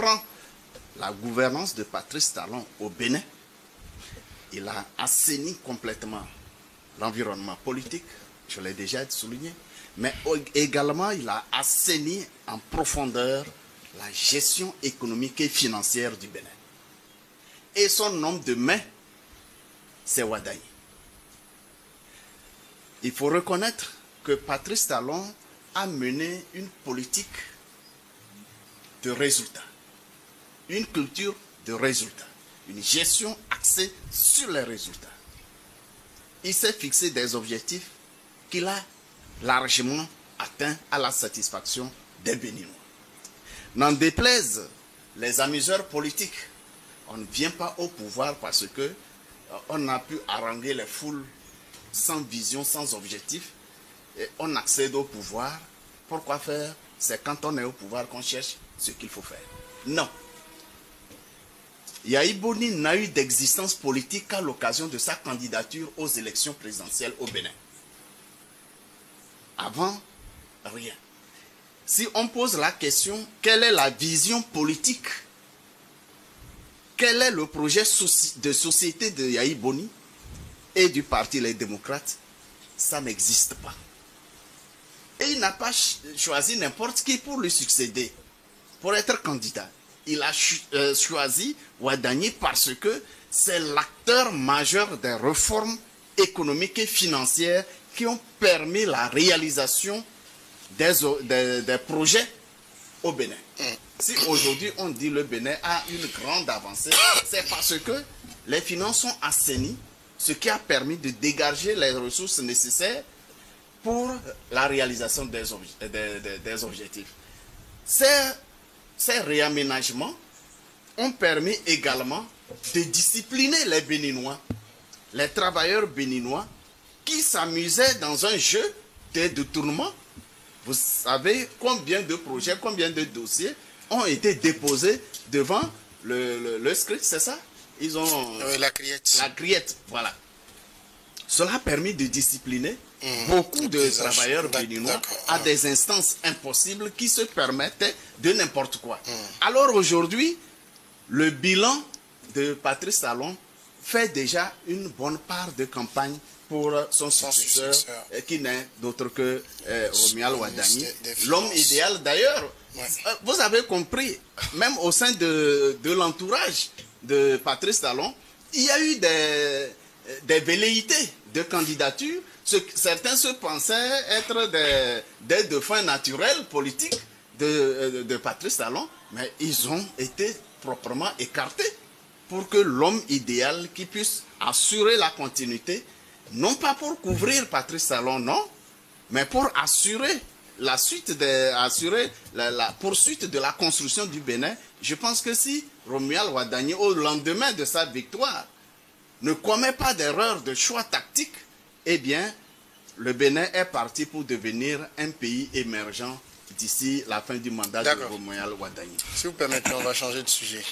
prend la gouvernance de Patrice Talon au Bénin, il a assaini complètement l'environnement politique, je l'ai déjà souligné, mais également il a assaini en profondeur la gestion économique et financière du Bénin. Et son homme de main, c'est Ouaddaï. Il faut reconnaître que Patrice Talon a mené une politique de résultats, une culture de résultats, une gestion axée sur les résultats. Il s'est fixé des objectifs qu'il a largement atteints à la satisfaction des Béninois. N'en déplaise les amuseurs politiques, on ne vient pas au pouvoir parce que on a pu haranguer les foules sans vision, sans objectif, et on accède au pouvoir. Pourquoi faire? C'est quand on est au pouvoir qu'on cherche ce qu'il faut faire. Non. Yahi Boni n'a eu d'existence politique qu'à l'occasion de sa candidature aux élections présidentielles au Bénin. Avant, rien. Si on pose la question, quelle est la vision politique? Quel est le projet de société de Yahi Boni et du parti Les Démocrates? Ça n'existe pas. Et il n'a pas choisi n'importe qui pour lui succéder, pour être candidat. Il a choisi Ouaddaï parce que c'est l'acteur majeur des réformes économiques et financières qui ont permis la réalisation des projets au Bénin. Si aujourd'hui on dit le Bénin a une grande avancée, c'est parce que les finances sont assainies, ce qui a permis de dégager les ressources nécessaires pour la réalisation des objectifs. Ces réaménagements ont permis également de discipliner les Béninois, les travailleurs béninois qui s'amusaient dans un jeu de détournement. Vous savez combien de projets, combien de dossiers ont été déposés devant le script, c'est ça? Ils ont la criette. La criette, voilà. Cela a permis de discipliner beaucoup de travailleurs béninois à des instances impossibles qui se permettaient de n'importe quoi. Alors aujourd'hui, le bilan de Patrice Talon fait déjà une bonne part de campagne pour son successeur, qui n'est d'autre que Romuald Ouaddaï, l'homme idéal d'ailleurs. Vous avez compris, même au sein de l'entourage de Patrice Talon, il y a eu des velléités de candidature. Certains se pensaient être des dauphins naturels politiques de Patrice Talon, mais ils ont été proprement écartés pour que l'homme idéal qui puisse assurer la continuité, non pas pour couvrir Patrice Talon, non, mais pour assurer la poursuite de la construction du Bénin. Je pense que si Romuald Ouaddaï, au lendemain de sa victoire, ne commet pas d'erreur de choix tactique, eh bien, le Bénin est parti pour devenir un pays émergent d'ici la fin du mandat de Romuald Ouaddaï. Si vous permettez, on va changer de sujet.